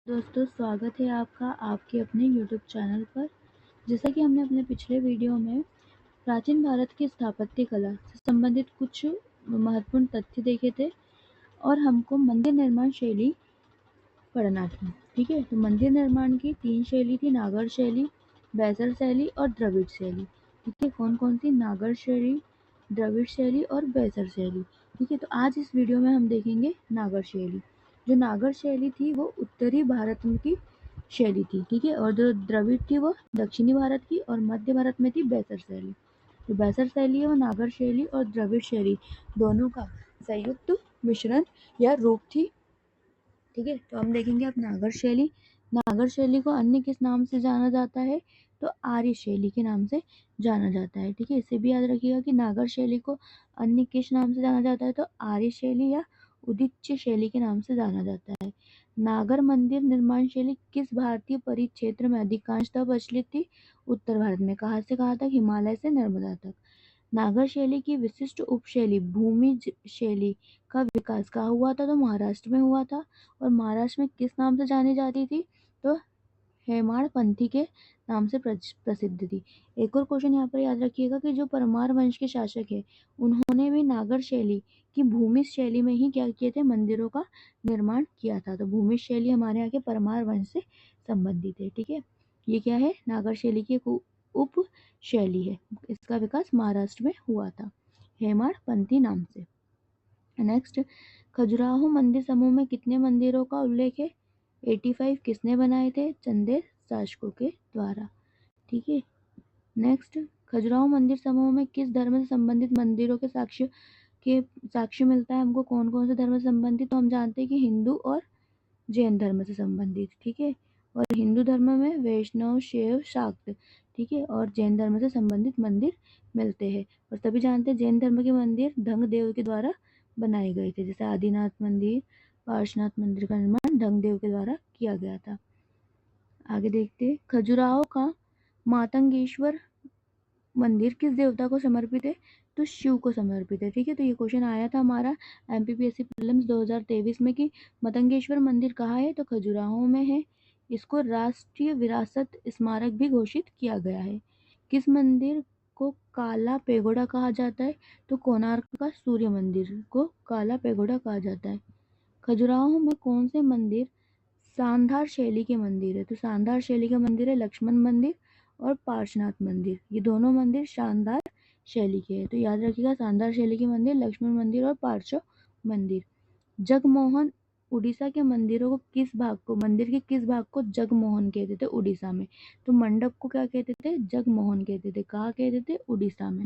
दोस्तों, स्वागत है आपका आपके अपने यूट्यूब चैनल पर। जैसा कि हमने अपने पिछले वीडियो में प्राचीन भारत की स्थापत्य कला से संबंधित कुछ महत्वपूर्ण तथ्य देखे थे और हमको मंदिर निर्माण शैली पढ़ना थी। ठीक है, तो मंदिर निर्माण की 3 शैली थी: नागर शैली, बैसर शैली और द्रविड़ शैली। ठीक है, कौन कौन सी? नागर शैली, द्रविड़ शैली और बैसर शैली। ठीक है, तो आज इस वीडियो में हम देखेंगे नागर शैली। जो नागर शैली थी वो उत्तरी भारत की शैली थी। ठीक है, और जो द्रविड़ थी वो दक्षिणी भारत की और मध्य भारत में थी बैसर शैली। जो बैसर शैली है वो नागर शैली और द्रविड़ शैली दोनों का संयुक्त मिश्रण या रूप थी। ठीक है, तो हम देखेंगे अब नागर शैली। नागर शैली को अन्य किस नाम से जाना जाता है? तो आर्य शैली के नाम से जाना जाता है। ठीक है, इसे भी याद रखिएगा कि नागर शैली को अन्य किस नाम से जाना जाता है? तो आर्य शैली या उदीच्य शैली के नाम से जाना जाता है। नागर मंदिर निर्माण शैली किस भारतीय परिक्षेत्र में अधिकांशतः प्रचलित थी? उत्तर भारत में। कहाँ से कहाँ तक? हिमालय से नर्मदा तक। नागर शैली की विशिष्ट उपशैली भूमिज शैली का विकास कहाँ हुआ था? तो महाराष्ट्र में हुआ था। और महाराष्ट्र में किस नाम से जानी जाती थी? तो हेमाड़ पंथी के नाम से प्रसिद्ध थी। एक और क्वेश्चन यहाँ पर याद रखिएगा कि जो परमार वंश के शासक है उन्होंने भी नागर शैली की भूमिज शैली में ही क्या किए थे? मंदिरों का निर्माण किया था। तो भूमिज शैली हमारे यहाँ के परमार वंश से संबंधित है। ठीक है, ये क्या है? नागर शैली की एक उप शैली है। इसका विकास महाराष्ट्र में हुआ था हेमाड़ पंथी नाम से। नेक्स्ट, खजुराहो मंदिर समूह में कितने मंदिरों का उल्लेख है? 85। किसने बनाए थे? चंदेल शासकों के द्वारा। ठीक है, नेक्स्ट, खजुराहो मंदिर समूह में किस धर्म से संबंधित मंदिरों के साक्ष्य मिलता है हमको? कौन कौन से धर्म से संबंधित? तो हम जानते हैं कि हिंदू और जैन धर्म से संबंधित। ठीक है, और हिंदू धर्म में वैष्णव, शैव, शाक्त। ठीक है, और जैन धर्म से संबंधित मंदिर मिलते हैं। और सभी जानते हैं जैन धर्म के मंदिर ढंग देव के द्वारा बनाए गए थे। जैसे आदिनाथ मंदिर, पार्श्वनाथ मंदिर का निर्माण ढंग देव के द्वारा किया गया था। आगे देखते हैं, खजुराहो का मातंगेश्वर मंदिर किस देवता को समर्पित है? तो शिव को समर्पित है। ठीक है, तो ये क्वेश्चन आया था हमारा एमपीपीएससी प्रीलिम्स 2023 में कि मतंगेश्वर मंदिर कहाँ है? तो खजुराहो में है। इसको राष्ट्रीय विरासत स्मारक भी घोषित किया गया है। किस मंदिर को काला पेगोडा कहा जाता है? तो कोणार्क का सूर्य मंदिर को काला पेगोडा कहा जाता है। खजुराहो में कौन से मंदिर शानदार शैली के मंदिर है? तो शानदार शैली का मंदिर है लक्ष्मण मंदिर और पार्श्वनाथ मंदिर। ये दोनों मंदिर शानदार शैली के हैं। तो याद रखिएगा, शानदार शैली के मंदिर लक्ष्मण मंदिर और पार्श्व मंदिर। जगमोहन उड़ीसा के मंदिरों को मंदिर के किस भाग को जगमोहन कहते थे उड़ीसा में? तो मंडप को क्या कहते थे? जगमोहन कहते थे। कहाँ कहते थे? उड़ीसा में।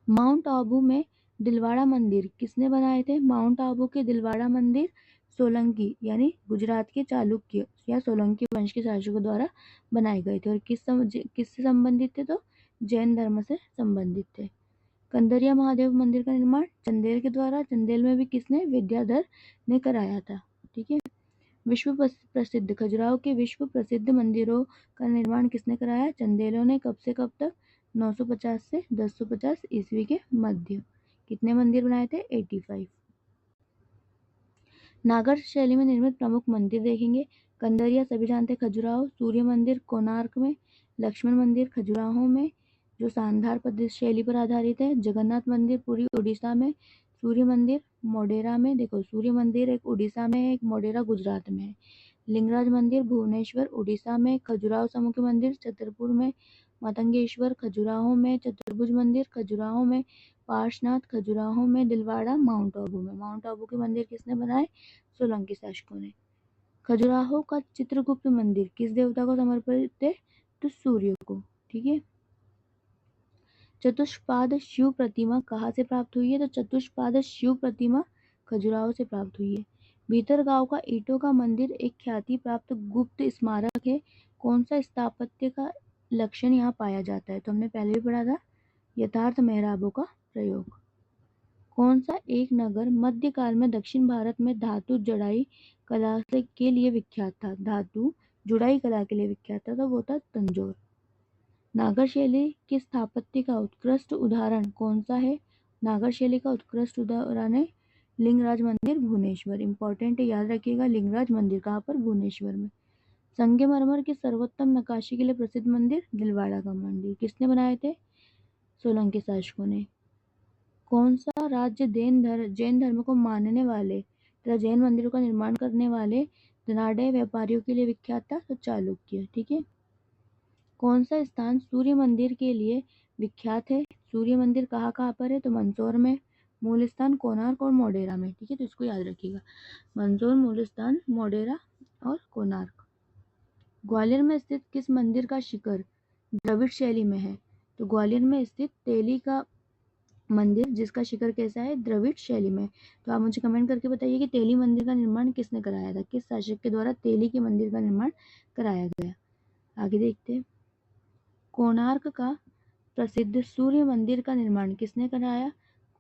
माउंट आबू में दिलवाड़ा मंदिर किसने बनाए थे? माउंट आबू के दिलवाड़ा मंदिर सोलंकी यानी गुजरात के चालुक्य या सोलंकी वंश के शासकों द्वारा बनाए गए थे। और किससे संबंधित थे? तो जैन धर्म से संबंधित थे। कंदरिया महादेव मंदिर का निर्माण चंदेल के द्वारा। चंदेल में भी किसने? विद्याधर ने कराया था। ठीक है, विश्व प्रसिद्ध खजुराहो के विश्व प्रसिद्ध मंदिरों का निर्माण किसने कराया? चंदेलों ने। कब से कब तक? 950 से 1050 ईस्वी के मध्य। कितने मंदिर बनाए थे? 85। नागर शैली में निर्मित प्रमुख मंदिर देखेंगे। कंदरिया सभी जानते हैं खजुराहो, सूर्य मंदिर कोणार्क में, लक्ष्मण मंदिर खजुराहो में जो शानदार पद्धति शैली पर आधारित है, जगन्नाथ मंदिर पूरी उड़ीसा में, सूर्य मंदिर मोढेरा में। देखो, सूर्य मंदिर एक उड़ीसा में है, एक मोढेरा गुजरात में है। लिंगराज मंदिर भुवनेश्वर उड़ीसा में, खजुराहो समूह के मंदिर छतरपुर में, मतंगेश्वर खजुराहो में, चतुर्भुज मंदिर खजुराहो में, पार्श्वनाथ खजुराहो में, दिलवाड़ा माउंट आबू में। माउंट आबू के मंदिर किसने बनाए? सोलंकी शासकों ने। खजुराहो का चित्रगुप्त मंदिर किस देवता को समर्पित है? तो सूर्य को। ठीक है, चतुष्पाद शिव प्रतिमा कहाँ से प्राप्त हुई है? तो चतुष्पाद शिव प्रतिमा खजुराहो से प्राप्त हुई है। भीतरगांव का ईंटों का मंदिर एक ख्याति प्राप्त गुप्त स्मारक है। कौन सा स्थापत्य का लक्षण यहाँ पाया जाता है? तो हमने पहले भी पढ़ा था, यथार्थ मेहराबों का प्रयोग। कौन सा एक नगर मध्यकाल में दक्षिण भारत में धातु जड़ाई कला के लिए विख्यात था? धातु जुड़ाई कला के लिए विख्यात था, तो वो था तंजौर। नागर शैली के स्थापत्य का उत्कृष्ट उदाहरण कौन सा है? नागर शैली का उत्कृष्ट उदाहरण है लिंगराज मंदिर भुवनेश्वर, इंपॉर्टेंट है, याद रखिएगा। लिंगराज मंदिर कहाँ पर? भुवनेश्वर में। संगमरमर की सर्वोत्तम नक्काशी के लिए प्रसिद्ध मंदिर? दिलवाड़ा का मंदिर। किसने बनाए थे? सोलंकी शासकों ने। कौन सा राज्य जैन धर्म को मानने वाले तथा जैन मंदिरों का निर्माण करने वाले धनाढ़ व्यापारियों के लिए विख्यात था? तो चालुक्य। ठीक है। कौन सा स्थान सूर्य मंदिर के लिए विख्यात है? सूर्य मंदिर कहाँ कहाँ पर है? तो मंदसौर में। मूल स्थान कोणार्क और मोढेरा में। ठीक है, तो इसको याद रखिएगा। मंदसौर, मूल स्थान मोढेरा और कोणार्क। ग्वालियर में स्थित किस मंदिर का शिखर द्रविड़ शैली में है? तो ग्वालियर में स्थित तेली का मंदिर जिसका शिखर कैसा है? द्रविड़ शैली में। तो आप मुझे कमेंट करके बताइए कि तेली मंदिर का निर्माण किसने कराया था? किस शासक के द्वारा तेली के मंदिर का निर्माण कराया गया? आगे देखते हैं। कोणार्क का प्रसिद्ध सूर्य मंदिर का निर्माण किसने कराया?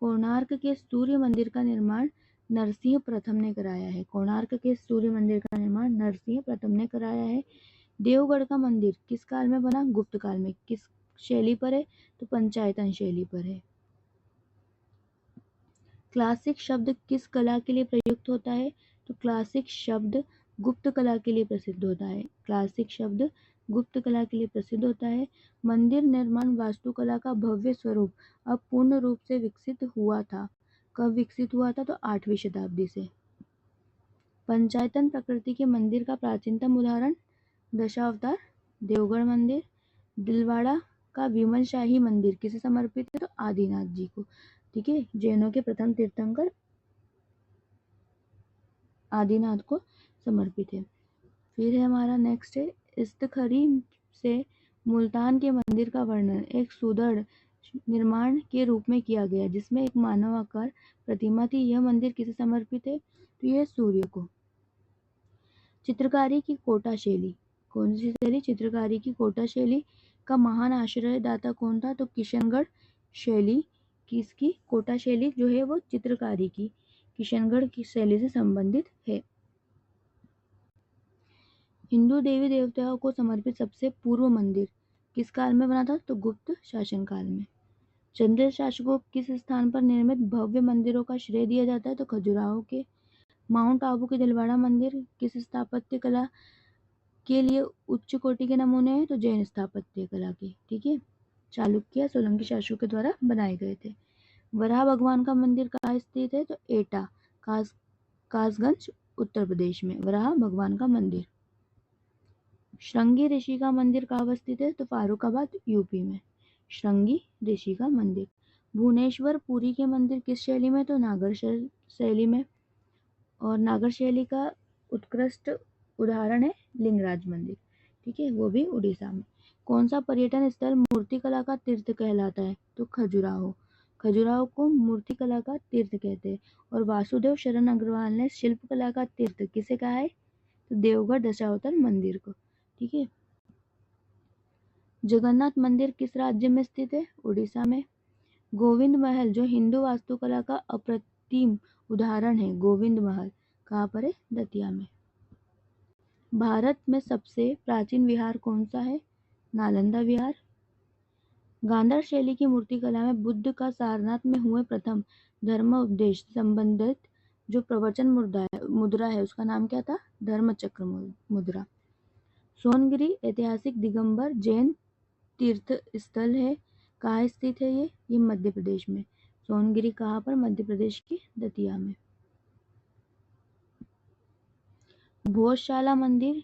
कोणार्क के सूर्य मंदिर का निर्माण नरसिंह प्रथम ने कराया है। कोणार्क के सूर्य मंदिर का निर्माण नरसिंह प्रथम ने कराया है। देवगढ़ का मंदिर किस काल में बना? गुप्त काल में। किस शैली पर है? तो पंचायतन शैली पर है। क्लासिक शब्द किस कला के लिए प्रयुक्त होता है? तो क्लासिक शब्द गुप्त कला के लिए प्रसिद्ध होता है। क्लासिक शब्द गुप्त कला के लिए प्रसिद्ध होता है। मंदिर निर्माण वास्तुकला का भव्य स्वरूप अब पूर्ण रूप से विकसित हुआ था। कब विकसित हुआ था? तो 8वीं शताब्दी से। पंचायतन प्रकृति के मंदिर का प्राचीनतम उदाहरण? दशावतार देवगढ़ मंदिर। दिलवाड़ा का विमल शाही मंदिर किसे समर्पित है? तो आदिनाथ जी को। ठीक है, जैनों के प्रथम तीर्थंकर आदिनाथ को समर्पित है। फिर है हमारा नेक्स्ट है, इस्तखरी से मुल्तान के मंदिर का वर्णन एक सुदृढ़ निर्माण के रूप में किया गया जिसमें एक मानवाकार प्रतिमा थी। यह मंदिर किसे समर्पित है? तो यह सूर्य को। चित्रकारी की कोटा शैली कौन सी शैली? चित्रकारी की कोटा शैली का महान आश्रयदाता कौन था? तो किशनगढ़ शैली। किसकी? कोटा शैली जो है वो चित्रकारी की किशनगढ़ की शैली से संबंधित है। हिंदू देवी देवताओं को समर्पित सबसे पूर्व मंदिर किस काल में बना था? तो गुप्त शासन काल में। चंदेल शासकों को किस स्थान पर निर्मित भव्य मंदिरों का श्रेय दिया जाता है? तो खजुराहो के। माउंट आबू के दिलवाड़ा मंदिर किस स्थापत्य कला के लिए उच्च कोटि के नमूने हैं? तो जैन स्थापत्य कला के। ठीक है, चालुक्य सोलंकी शासकों के द्वारा बनाए गए थे। वराह भगवान का मंदिर कहाँ स्थित है? तो एटा कासगंज उत्तर प्रदेश में वराह भगवान का मंदिर। श्रृंगी ऋषि का मंदिर कहाँ अवस्थित है? तो फारुखाबाद यूपी में श्रृंगी ऋषि का मंदिर। भुवनेश्वर पुरी के मंदिर किस शैली में? तो नागर शैली में। और नागर शैली का उत्कृष्ट उदाहरण है लिंगराज मंदिर। ठीक है, वो भी उड़ीसा में। कौन सा पर्यटन स्थल मूर्तिकला का तीर्थ कहलाता है? तो खजुराहो। खजुराहो को मूर्तिकला का तीर्थ कहते हैं। और वासुदेव शरण अग्रवाल ने शिल्पकला का तीर्थ किसे कहा है? तो देवगढ़ दशावतार मंदिर को। ठीक है। जगन्नाथ मंदिर किस राज्य में स्थित है? उड़ीसा में। गोविंद महल जो हिंदू वास्तुकला का अप्रतिम उदाहरण है, गोविंद महल कहाँ पर है? दतिया में। भारत में सबसे प्राचीन विहार कौन सा है? नालंदा विहार। गांधार शैली की मूर्तिकला में बुद्ध का सारनाथ में हुए प्रथम धर्म उपदेश संबंधित जो प्रवचन मुद्रा है उसका नाम क्या था? धर्मचक्र मुद्रा। सोनगिरी ऐतिहासिक दिगंबर जैन तीर्थ स्थल है। कहाँ स्थित है ये मध्य प्रदेश में। सोनगिरी कहाँ पर? मध्य प्रदेश के दतिया में। भोजशाला मंदिर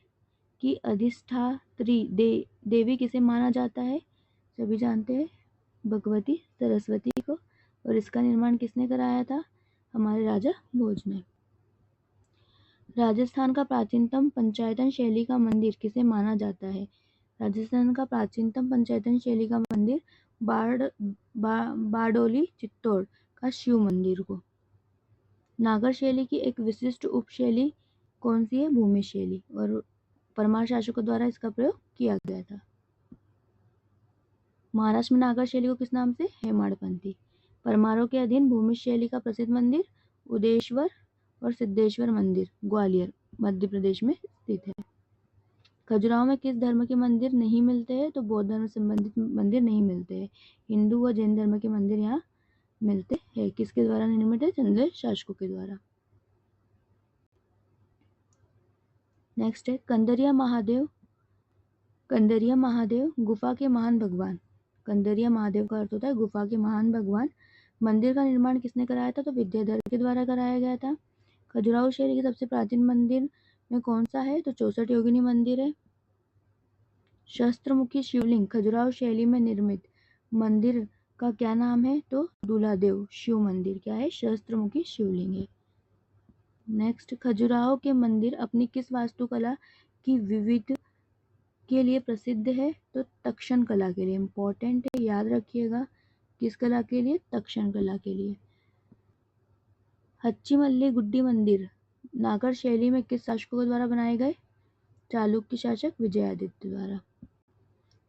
की अधिष्ठात्री देवी किसे माना जाता है? सभी जानते हैं, भगवती सरस्वती को। और इसका निर्माण किसने कराया था? हमारे राजा भोज ने। राजस्थान का प्राचीनतम पंचायतन शैली का मंदिर किसे माना जाता है? राजस्थान का प्राचीनतम पंचायतन शैली का मंदिर बारडोली चित्तौड़ का शिव मंदिर को। नागर शैली की एक विशिष्ट उपशैली कौन सी है? भूमि शैली। और परमार शासकों द्वारा इसका प्रयोग किया गया था। महाराष्ट्र में नागर शैली को किस नाम से? हेमाड़पंथी। परमारों के अधीन भूमि शैली का प्रसिद्ध मंदिर उदेश्वर और सिद्धेश्वर मंदिर ग्वालियर मध्य प्रदेश में स्थित है। खजुराहो में किस धर्म के मंदिर नहीं मिलते हैं? तो बौद्ध धर्म से संबंधित मंदिर नहीं मिलते हैं। हिंदू व जैन धर्म के मंदिर यहाँ मिलते हैं। किसके द्वारा निर्मित है? चंदेल शासकों के द्वारा। नेक्स्ट है कंदरिया महादेव। कंदरिया महादेव गुफा के महान भगवान। कंदरिया महादेव का अर्थ होता है गुफा के महान भगवान। मंदिर का निर्माण किसने कराया था? तो विद्याधर के द्वारा कराया गया था। खजुराहो शहर के सबसे प्राचीन मंदिर में कौन सा है? तो 64 योगिनी मंदिर है। शस्त्रमुखी शिवलिंग खजुराहो शैली में निर्मित मंदिर का क्या नाम है? तो दूल्हादेव शिव मंदिर। क्या है? शस्त्रमुखी शिवलिंग है। नेक्स्ट, खजुराहो के मंदिर अपनी किस वास्तुकला की विविध के लिए प्रसिद्ध है? तो तक्षण कला के लिए। इंपॉर्टेंट है, याद रखिएगा। किस कला के लिए? तक्षण कला के लिए। हच्चीमल्ली गुड्डी मंदिर नागर शैली में किस शासकों के द्वारा बनाए गए? चालुक्य शासक विजयादित्य द्वारा।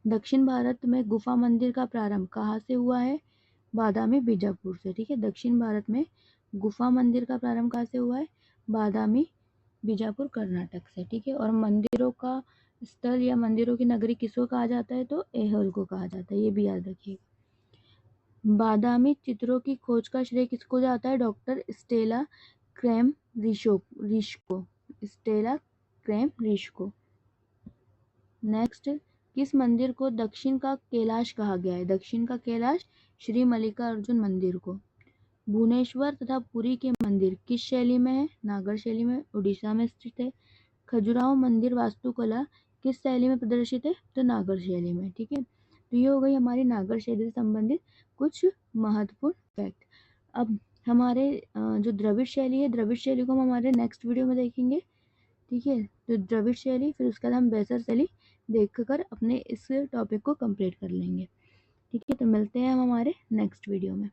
दक्षिण भारत में गुफा मंदिर का प्रारंभ कहाँ से हुआ है? बादामी बीजापुर से। ठीक है, दक्षिण भारत में गुफा मंदिर का प्रारंभ कहाँ से हुआ है? बादामी बीजापुर कर्नाटक से। ठीक है, और मंदिरों का स्थल या मंदिरों की नगरी किसको कहा जाता है? तो ऐहोल को कहा जाता है। ये भी याद रखिएगा। बादामी चित्रों की खोज का श्रेय किसको जाता है? Doctor Stella Kramrisch. Stella Kramrisch. Next, किस मंदिर को दक्षिण का कैलाश कहा गया है? दक्षिण का कैलाश श्री मल्लिकार्जुन मंदिर को। भुवनेश्वर तथा पुरी के मंदिर किस शैली में है? नागर शैली में, उड़ीसा में स्थित है। खजुराहो मंदिर वास्तुकला किस शैली में प्रदर्शित है? तो नागर शैली में। ठीक है, तो ये हो गई हमारी नागर शैली से संबंधित कुछ महत्वपूर्ण फैक्ट। अब हमारे जो द्रविड़ शैली है, द्रविड़ शैली को हम हमारे नेक्स्ट वीडियो में देखेंगे। ठीक है, तो द्रविड़ शैली, फिर उसके बाद हम बेसर शैली देखकर अपने इस टॉपिक को कंप्लीट कर लेंगे। ठीक है, तो मिलते हैं हम हमारे नेक्स्ट वीडियो में।